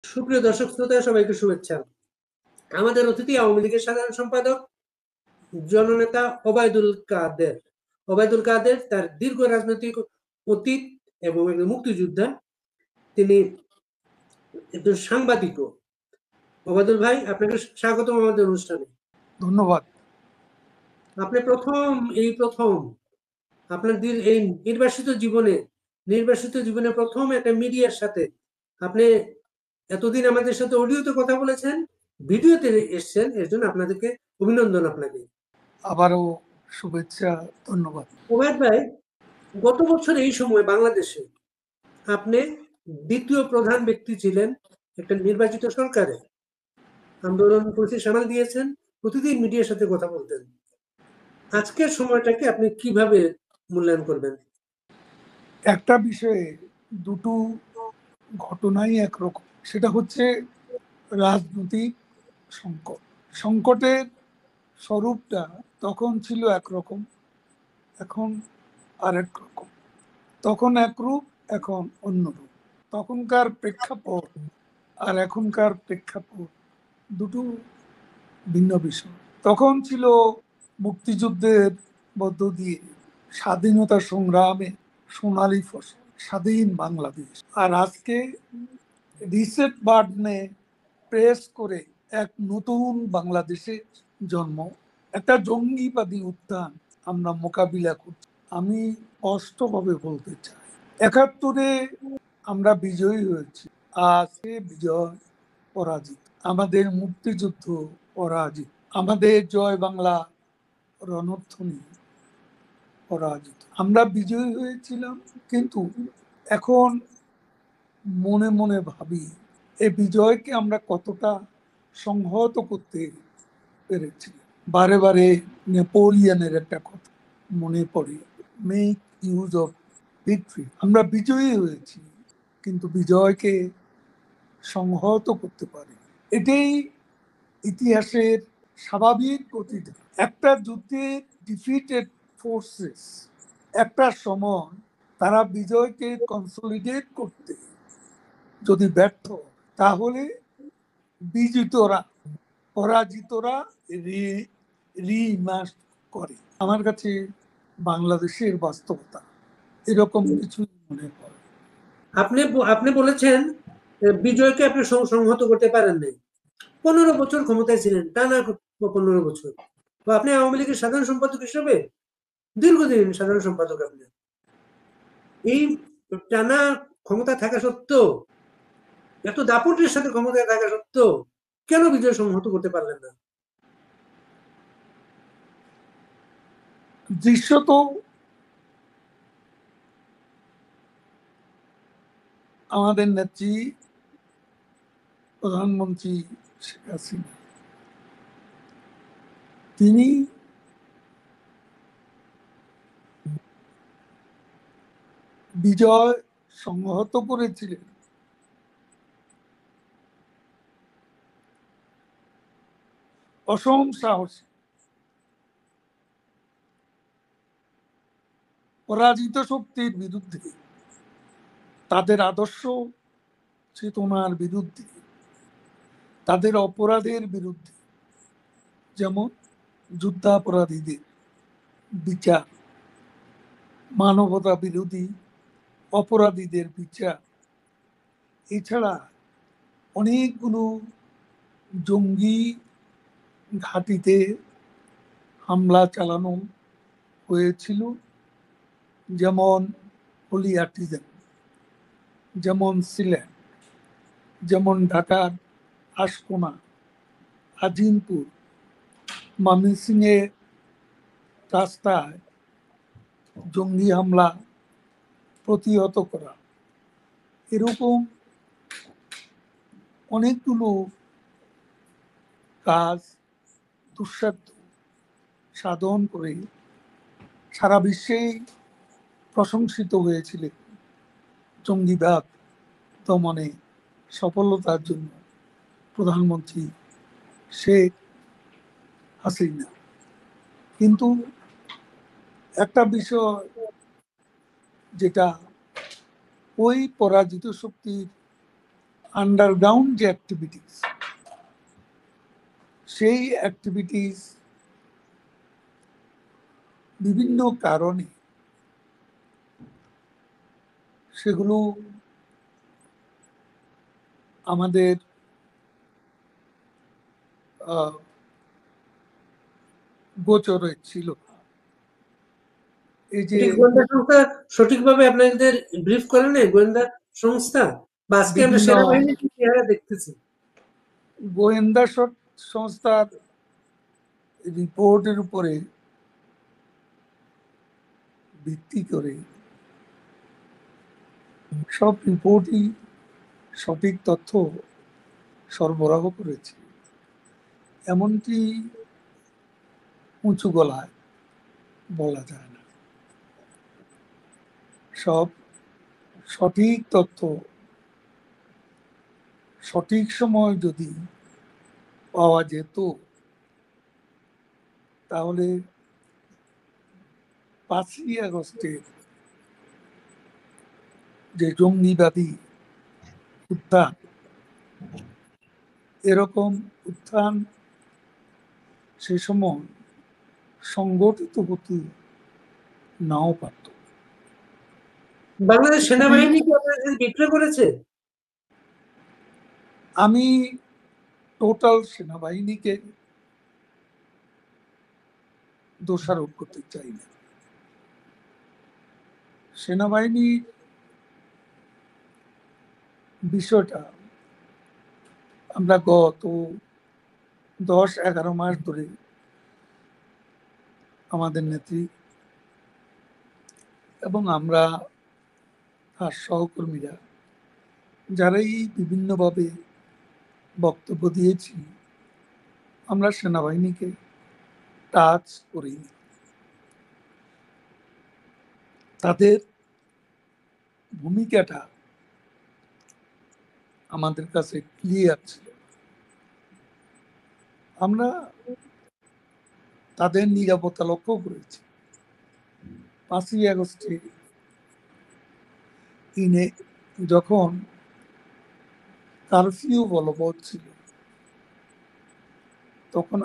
সুপ্রিয় দর্শক শ্রোতা, সবাইকে শুভেচ্ছা। আমাদের অতিথি আওয়ামী লীগের সাধারণ সম্পাদক জননেতা ওবায়দুল কাদের তার দীর্ঘ রাজনৈতিক অতীত এবং একজন মুক্তিযোদ্ধা। তিনি একজন সাংবাদিকও। ওবায়দুল ভাই, আপনাকে স্বাগতম আমাদের অনুষ্ঠানে। ধন্যবাদ। আপনি প্রথম আপনার এই নির্বাসিত জীবনে প্রথম একটা মিডিয়ার সাথে আপনি এতদিন আমাদের সাথে অডিওতে কথা বলেছেন, ভিডিওতে এসছেন, এর জন্য আপনাদেরকে অভিনন্দন। আপনাকে আবারও শুভেচ্ছা, ধন্যবাদ। ওবায়দ ভাই, গত বছর এই সময় বাংলাদেশে আপনি দ্বিতীয় প্রধান ব্যক্তি ছিলেন একটা নির্বাচিত সরকারে। আন্দোলন পরিস্থিতি সামাল দিয়েছেন, প্রতিদিন মিডিয়ার সাথে কথা বলতেন। আজকের সময়টাকে আপনি কিভাবে মূল্যায়ন করবেন? একটা বিষয়ে দুটো ঘটনাই একরকম, সেটা হচ্ছে রাজনৈতিক সংকট। সংকটের স্বরূপটা তখন ছিল একরকম, এখন আরেক রকম। তখন একরূপ, এখন অন্যরূপ। তখনকার প্রেক্ষাপট আর এখনকার প্রেক্ষাপট দুটো ভিন্ন বিষয়। তখন ছিল মুক্তিযুদ্ধের মধ্য দিয়ে স্বাধীনতা সংগ্রামে সোনালী ফসল, স্বাধীন বাংলাদেশ। আর আজকে রিসেট বাটনে প্রেস করে এক নতুন বাংলাদেশে জন্ম, একটা জঙ্গিবাদী উত্থান আমরা মোকাবিলা করছি। আমি স্পষ্টভাবে বলতে চাই, ৭১-এ আমরা বিজয়ী হয়েছি, আজকে বিজয় পরাজিত। আমাদের মুক্তিযুদ্ধ পরাজিত, আমাদের জয় বাংলা রণধ্বনি পরাজিত। আমরা বিজয়ী হয়েছিলাম, কিন্তু এখন মনে মনে ভাবি এই বিজয়কে আমরা কতটা সংহত করতে পেরেছি। বারে বারে নেপোলিয়নের একটা কথা মনে পড়ে, মেক ইউজ অফ ভিক্টরি। আমরা বিজয়ী হয়েছি, কিন্তু বিজয়কে সংহত করতে পারি। এটাই ইতিহাসের স্বাভাবিক গতিতে। একটা যুদ্ধে ডিফিটেড ফোর্সেস একটা সময় তারা বিজয়কে কনসলিডেট করতে যদি ব্যর্থ, তাহলে বিজিতরা, পরাজিতরা রিইমার্জ করে। আমার কাছে বাংলাদেশের বাস্তবতা এরকম কিছু মনে হয়। আপনি বলেছেন বিজয়কে আপনি সংহত করতে পারেন নাই। 15 বছর ক্ষমতায় ছিলেন, টানা 15 বছর। তো আপনি আওয়ামী লীগের সাধারণ সম্পাদক হিসেবে দীর্ঘদিন সাধারণ সম্পাদক। আপনি এই টানা ক্ষমতা থাকা সত্ত্বেও, এত দাপটের সাথে ক্ষমতায় থাকা সত্ত্বেও কেন বিজয় সংহত করতে পারলেন না? দৃশ্যত আমাদের নেত্রী প্রধানমন্ত্রী শেখ হাসিনা, তিনি বিজয় সংহত করেছিলেন অসম সাহসী। পরাজিত শক্তির বিরুদ্ধে, তাদের আদর্শ চেতনার বিরুদ্ধে, তাদের অপরাধের বিরুদ্ধে, যেমন যুদ্ধাপরাধীদের বিচার, মানবতা বিরোধী অপরাধীদের বিচার, এছাড়া অনেকগুলো জঙ্গি ঘাঁটিতে হামলা চালানো হয়েছিল, যেমন হলি আর্টিজান, যেমন সিলেট, যেমন ঢাকার আশকোনা, আজিমপুর, ময়মনসিংহের রাস্তায় জঙ্গি হামলা প্রতিহত করা, এরকম অনেকগুলো কাজ দুঃসাধ্য সাধন করে সারা বিশ্বেই প্রশংসিত হয়েছিলেন জঙ্গিবাদ দমনে সফলতার জন্য প্রধানমন্ত্রী শেখ হাসিনা। কিন্তু একটা বিষয়, যেটা ওই পরাজিত শক্তির আন্ডারগ্রাউন্ড যে অ্যাক্টিভিটিস, সেই অ্যাক্টিভিটিস বিভিন্ন কারণে সেগুলো আমাদের গোচরে ছিল। এই যে গোয়েন্দা সংস্থা সঠিকভাবে আপনাদের ব্রিফ করে নেই, গোয়েন্দা সংস্থা? বা আজকে আমরা বিভিন্ন সেনাবাহিনীর কি চেহারা দেখতেছি? গোয়েন্দা সংস্থার রিপোর্টের উপরে ভিত্তি করে সব রিপোর্টই সঠিক তথ্য সরবরাহ করেছে, এমনকি উঁচু গলায় বলা যায় না। সব সঠিক তথ্য সঠিক সময় যদি পাওয়া যেত, তাহলে 5ই আগস্টের যে জঙ্গিবাদী উত্থান, এরকম উত্থান সে সময় সংগঠিত হতে নাও পারত। বাংলাদেশ সেনাবাহিনী কি আপনাদের বিক্রয় করেছে? আমি টোটাল সেনাবাহিনীকে দোষারোপ করতে চাই না। সেনাবাহিনীর বিষয়টা আমরা গত 10-11 মাস ধরে আমাদের নেত্রী এবং আমরা তার সহকর্মীরা যারাই বিভিন্নভাবে বক্তব্য দিয়েছি, আমরা সেনাবাহিনীকে টাচ করিনি। তাদের ভূমিকাটা আমাদের কাছে ক্লিয়ার ছিল। আমরা তাদের নিরাপত্তা লক্ষ্য করেছি। 5ই আগস্টে যখন কারফিউ বলবৎ ছিল, তখন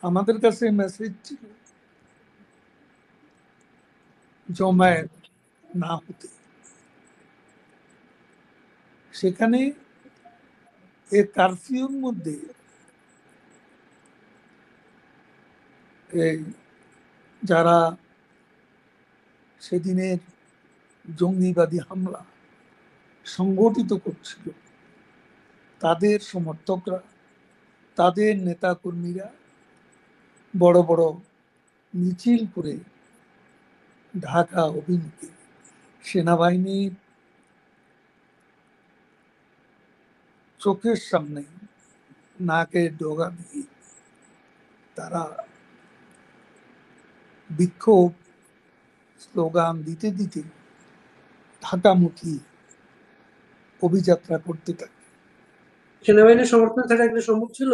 আমাদের কাছে মেসেজ ছিল জমায়েত না হতে। সেখানে এই কারফিউর মধ্যে এই যারা সেদিনের জঙ্গিবাদী হামলা সংগঠিত করছিল, তাদের সমর্থকরা, তাদের নেতাকর্মীরা বড় বড় মিছিল করে ঢাকা অভিমুখে সেনাবাহিনীর চোখের সামনে নাকের ডগা দিয়ে তারা বিক্ষোভ স্লোগান দিতে দিতে ঢাকামুখী অভিযাত্রা করতে থাকে। সেনাবাহিনীর সমর্থন ছাড়া এগুলো সম্ভব ছিল?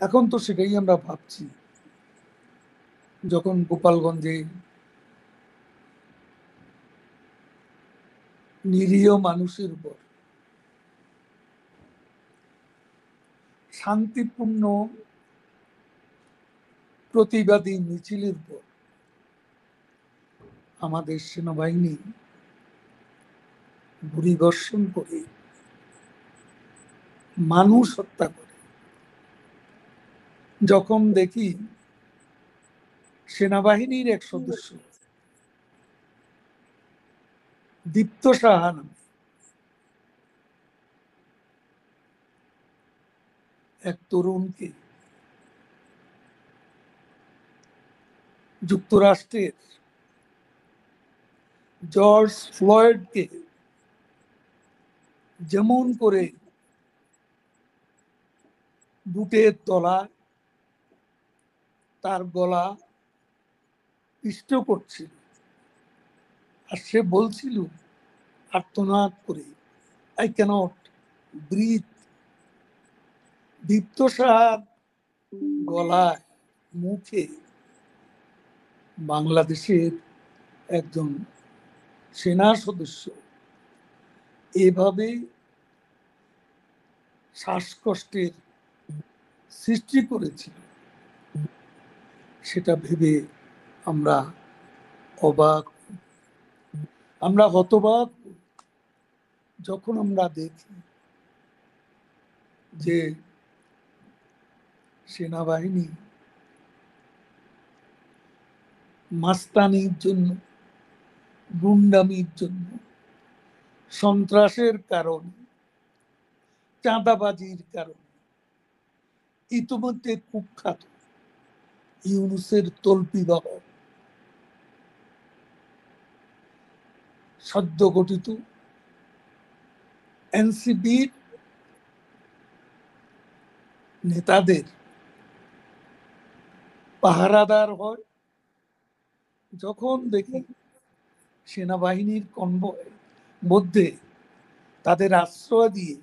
এখন তো সেটাই আমরা ভাবছি। যখন গোপালগঞ্জে নিরীহ মানুষের উপর শান্তিপূর্ণ প্রতিবাদী মিছিলের উপর আমাদের সেনাবাহিনী গুলিবর্ষণ করে মানুষ হত্যা করে, যখন দেখি সেনাবাহিনীর এক সদস্য দীপ্ত সাহা নামে এক তরুণকে যুক্তরাষ্ট্রের জর্জ ফ্লয়েডকে যেমন করে বুটের তলায় তার গলা পিষ্ট করছিল, আর সে বলছিল আর্তনাদ করে, আই ক্যানট ব্রিথ। দীপ্ত সাহার গলায়, মুখে বাংলাদেশের একজন সেনা সদস্য এভাবে শ্বাসকষ্টের সৃষ্টি করেছিল, সেটা ভেবে আমরা অবাক, আমরা হতবাক যখন আমরা দেখি যে সেনাবাহিনী মাস্তানির জন্য, গুন্ডামির জন্য, সন্ত্রাসের কারণে, চাঁদাবাজির কারণে ইতিমধ্যে কুখ্যাত ইউনূসের তল্পিবাহক সদ্য গঠিত এনসিপির নেতাদের পাহারাদার হয়। যখন দেখি সেনাবাহিনীর কনভয় মধ্যে তাদের আশ্রয় দিয়ে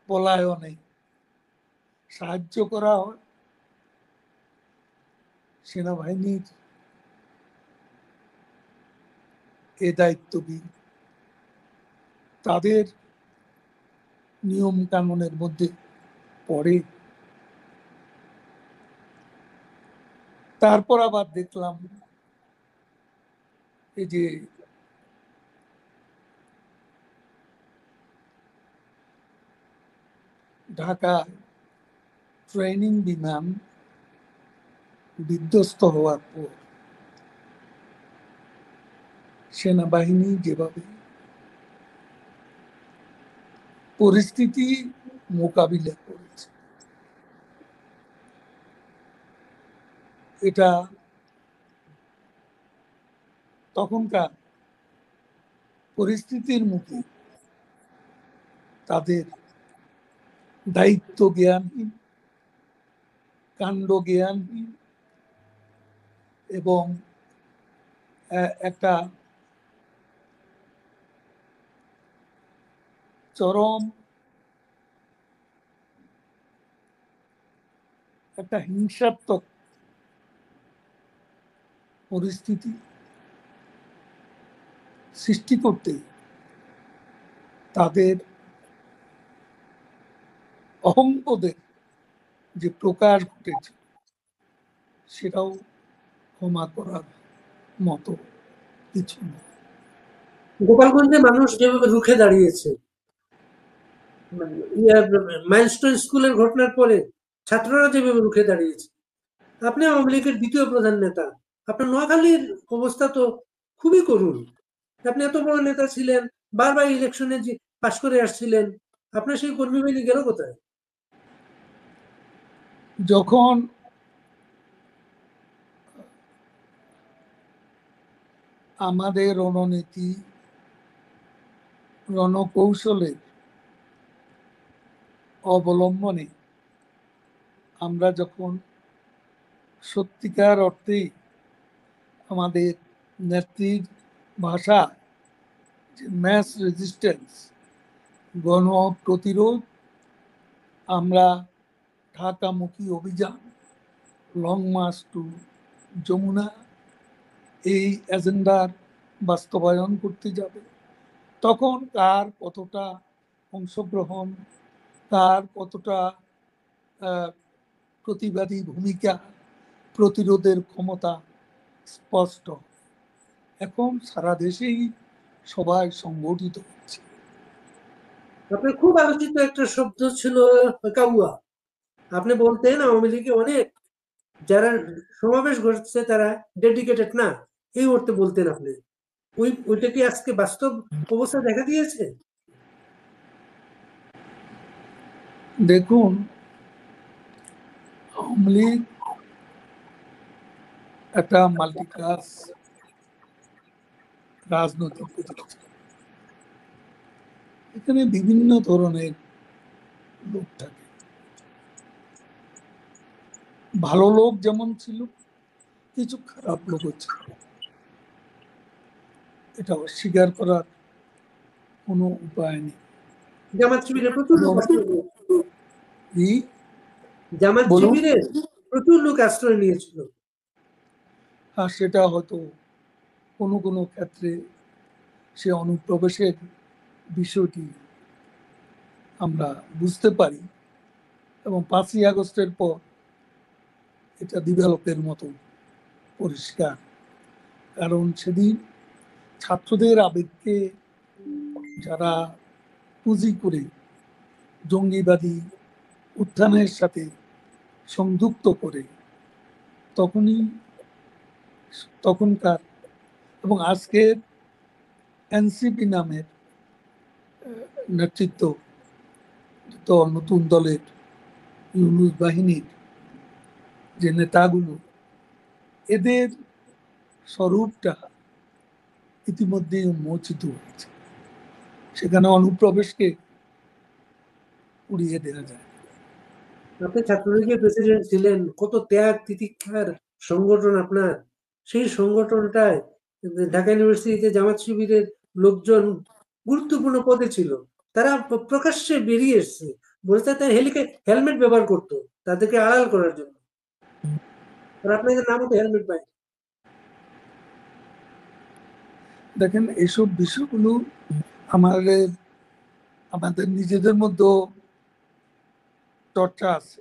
পলায়নে সাহায্য করা হয়, সেনাবাহিনীর এ দায়িত্ববিদ তাদের নিয়ম কানুনের মধ্যে পড়ে। তারপর আবার দেখলাম এই যে ঢাকা ট্রেনিং বিমান বিধ্বস্ত হওয়ার পর সেনাবাহিনী যেভাবে পরিস্থিতি মোকাবিলা করেছে, এটা তখনকার পরিস্থিতির মুখে তাদের দায়িত্ব জ্ঞানহীন, কাণ্ড জ্ঞানহীন এবং একটা চরম একটা হিংসাত্মক পরিস্থিতি সৃষ্টি করতে তাদের অহংবোধের যে প্রকাশ ঘটেছে সেটাও ক্ষমা করার মতো কিছু না। গোপালগঞ্জে মানুষ যেভাবে রুখে দাঁড়িয়েছে, মাইলস্টোন স্কুলের ঘটনার পরে ছাত্ররা যেভাবে রুখে দাঁড়িয়েছে, আপনি আওয়ামী লীগের দ্বিতীয় প্রধান নেতা, আপনার নোয়াখালীর অবস্থা তো খুবই করুণ। আপনি এত বড় নেতা ছিলেন, বারবার ইলেকশনে যে পাশ করে আসছিলেন, আপনার সেই কর্মী বাহিনী গেল কোথায়? যখন আমাদের রণনীতি, রণকৌশলের অবলম্বনে আমরা যখন সত্যিকার অর্থেই আমাদের নেত্রীর ভাষা যে ম্যাস রেজিস্ট্যান্স, গণ প্রতিরোধ, আমরা ঢাকামুখী অভিযান, লং মার্চ টু যমুনা, এই এজেন্ডার বাস্তবায়ন করতে যাবে, তখন কার কতটা অংশগ্রহণ, কার কতটা প্রতিবাদী ভূমিকা, প্রতিরোধের ক্ষমতা স্পষ্ট। এখন সারা দেশেই সবাই সংগঠিত হচ্ছে। আপনার খুব আলোচিত একটা শব্দ ছিল কাউয়া। আপনি বলতেন আওয়ামী লীগে অনেক যারা সমাবেশ ঘটছে তারা ডেডিকেটেড না, এই অর্থে বলতেন আপনি। ওইটা কি আজকে বাস্তব অবস্থা দেখা দিয়েছে? দেখুন, আওয়ামী লীগ একটা মাল্টিক্লাস রাজনৈতিক প্রতিষ্ঠান, এখানে বিভিন্ন ধরনের লোক থাকে। ভালো লোক যেমন ছিল, কিছু খারাপ লোকও ছিল, এটা অস্বীকার করার কোনো উপায় নেই। জামাত শিবিরে প্রচুর লোক আশ্রয় জামাত শিবিরে প্রচুর লোক আশ্রয় নিয়েছিল। আর সেটা হয়তো কোনো কোনো ক্ষেত্রে সে অনুপ্রবেশের বিষয়টি আমরা বুঝতে পারি, এবং 5ই আগস্টের পর এটা দিবালোকের মতো পরিষ্কার। কারণ সেদিন ছাত্রদের আবেগকে যারা পুঁজি করে জঙ্গিবাদী উত্থানের সাথে সংযুক্ত করে, তখনকার এবং আজকের এনসিপি নামের নেতৃত্ব তো নতুন দলের ইউনূস বাহিনীর যে নেতাগুলো, এদের স্বরূপটা ইতিমধ্যেই উন্মোচিত হয়েছে। সেখানে অনুপ্রবেশকে উড়িয়ে দেওয়া যায়। আপনি ছাত্রলীগের প্রেসিডেন্ট ছিলেন, কত ত্যাগ তিতিক্ষার সংগঠন আপনার। সেই সংগঠনটায় ঢাকা ইউনিভার্সিটিতে জামাত শিবিরের লোকজন গুরুত্বপূর্ণ পদে ছিল, তারা প্রকাশ্যে বেরিয়ে এসছে, বলতে তারা হেলমেট ব্যবহার করতো তাদেরকে আড়াল করার জন্য, আর আপনাদের নামও তো হেলমেট পাই। দেখেন, এইসব বিষয়গুলো আমাদের নিজেদের মধ্যে চর্চা আছে,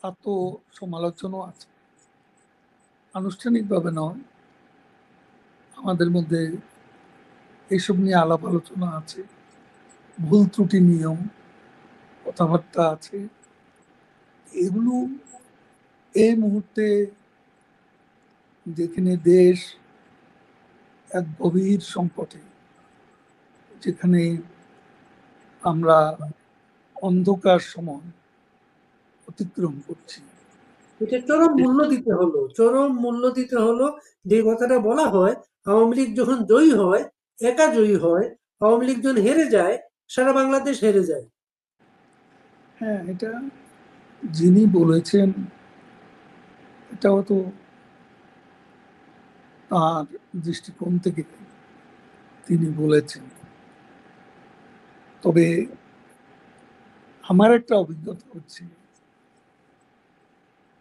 আত্ম সমালোচনাও আছে, আনুষ্ঠানিকভাবে নয়। আমাদের মধ্যে এইসব নিয়ে আলাপ আলোচনা আছে, ভুল ত্রুটি নিয়ম কথাবার্তা আছে। এগুলো এই মুহূর্তে যেখানে দেশ এক গভীর সংকটে, যেখানে আমরা অন্ধকার সময় অতিক্রম করছি, এটা চরম মূল্য দিতে হলো, চরম মূল্য দিতে হলো। যে কথাটা বলা হয়, আওয়ামী লীগ যখন জয়ী হয়, একা জয়ী হয়, আওয়ামী লীগ যখন হেরে যায়, সারা বাংলাদেশ হেরে যায়। হ্যাঁ, এটা যিনি বলেছেন এটাও তো তার দৃষ্টিকোণ থেকে তিনি বলেছেন। তবে আমার একটা অভিজ্ঞতা হচ্ছে,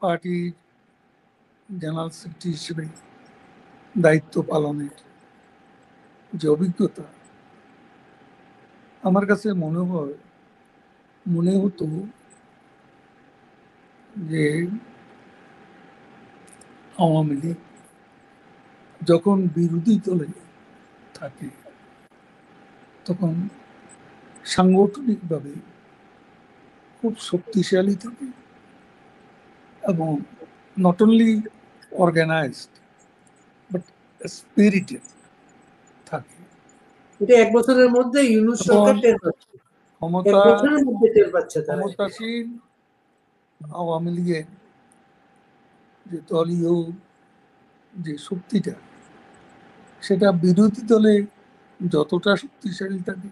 পার্টির জেনারেল সেক্রেটারি হিসেবে দায়িত্ব পালনের যে অভিজ্ঞতা, আমার কাছে মনে হতো যে আওয়ামী লীগ যখন বিরোধী দলে থাকে তখন সাংগঠনিকভাবে খুব শক্তিশালী থাকে, এবং not only organized but spirited থাকে। এটা এক বছরের মধ্যে ইউনূস সরকার টের পাচ্ছে, এক বছরের মধ্যে টের পাচ্ছে তারা। ক্ষমতাসীন আওয়ামী লীগের যে দলীয় যে শক্তিটা, সেটা বিরোধী দলে যতটা শক্তিশালী থাকে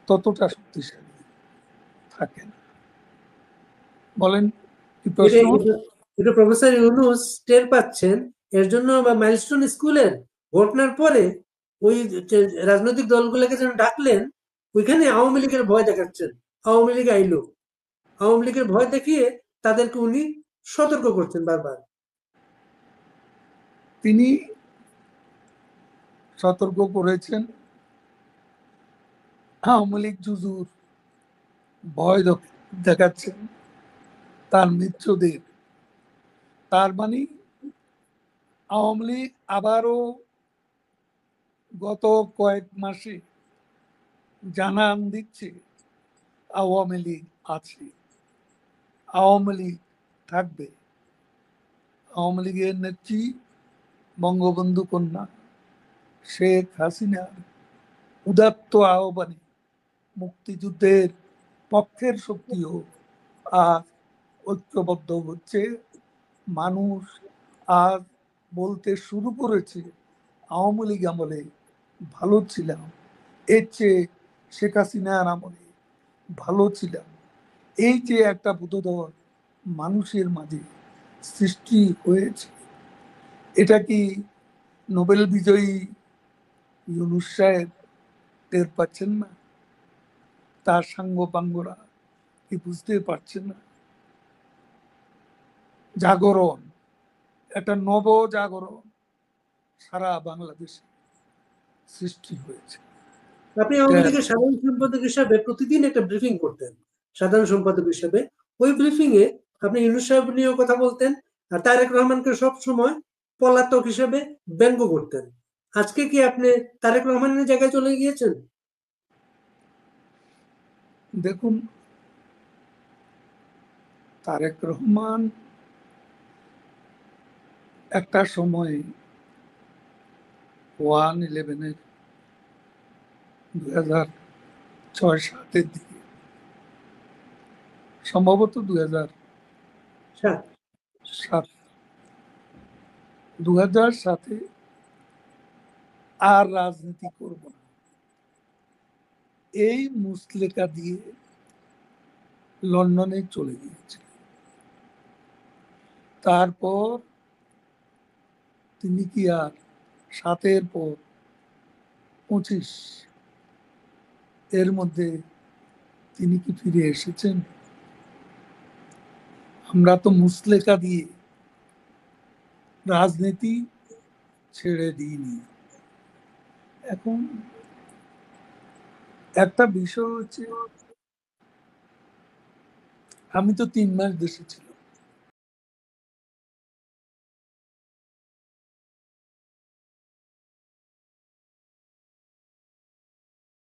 ততটা শক্তিশালী থাকে না। বলেন কি প্রশ্ন? এটা প্রফেসর ইউনূস টের পাচ্ছেন। এর জন্য মাইলস্টোন স্কুলের ঘটনার পরে ওই রাজনৈতিক দলগুলোকে যেন ডাকলেন, ওইখানে আওয়ামী লীগের ভয় দেখাচ্ছেন। আওয়ামী লীগ আইলো, আওয়ামী লীগের ভয় দেখিয়ে তাদেরকে উনি সতর্ক করছেন বারবার। তিনি সতর্ক করেছেন, আওয়ামী লীগ জুজুর ভয় দেখাচ্ছেন তার মিত্রদের। তার মানে আওয়ামী লীগ আবারও গত কয়েক মাসে জানান দিচ্ছে আওয়ামী লীগ আছে, আওয়ামী লীগ থাকবে। আওয়ামী লীগের নেত্রী বঙ্গবন্ধু কন্যা শেখ হাসিনার উদাত্ত আহ্বানে মুক্তিযুদ্ধের পক্ষের শক্তিও আজ ঐক্যবদ্ধ হচ্ছে। মানুষ আজ বলতে শুরু করেছে, আওয়ামী লীগ আমলে ভালো ছিলাম, এর চেয়ে শেখ হাসিনার আমলে ভালো ছিলাম। এই যে একটা বোধোদয় মানুষের মাঝে সৃষ্টি হয়েছে, এটা কি নোবেল বিজয়ী ইউনূস সাহেব টের পাচ্ছেন না? তার সাঙ্গপাঙ্গরা কি বুঝতে পারছেন না? জাগরণ, একটা নব জাগরণ সারা বাংলাদেশে সৃষ্টি হয়েছে। আপনি আওয়ামী লীগের সাধারণ সম্পাদক হিসাবে প্রতিদিন একটা ব্রিফিং করতেন, সাধারণ সম্পাদক হিসাবে। ওই ব্রিফিং এ আপনি ইউনূস সাহেব নিয়েও কথা বলতেন, আর তারেক রহমানকে সব সময় পলাতক হিসাবে ব্যঙ্গ করতেন। আজকে কি আপনি তারেক রহমানের জায়গায় চলে গিয়েছেন? দেখুন, তারেক রহমান একটা সময় 1/11-এর 2006-07-এর দিকে, সম্ভবত 2007, সাত। 2007-এ আর রাজনীতি করব না, এই মুচলেকা দিয়ে লন্ডনে চলে গিয়েছিল। তারপর তিনি কি আর 7-এর পর 25 এর মধ্যে তিনি কি ফিরে এসেছেন? আমরা তো মুচলেকা দিয়ে রাজনীতি ছেড়ে দিইনি। এখন একটা বিষয় হচ্ছে, আমি তো 3 মাস দেশে ছিলাম,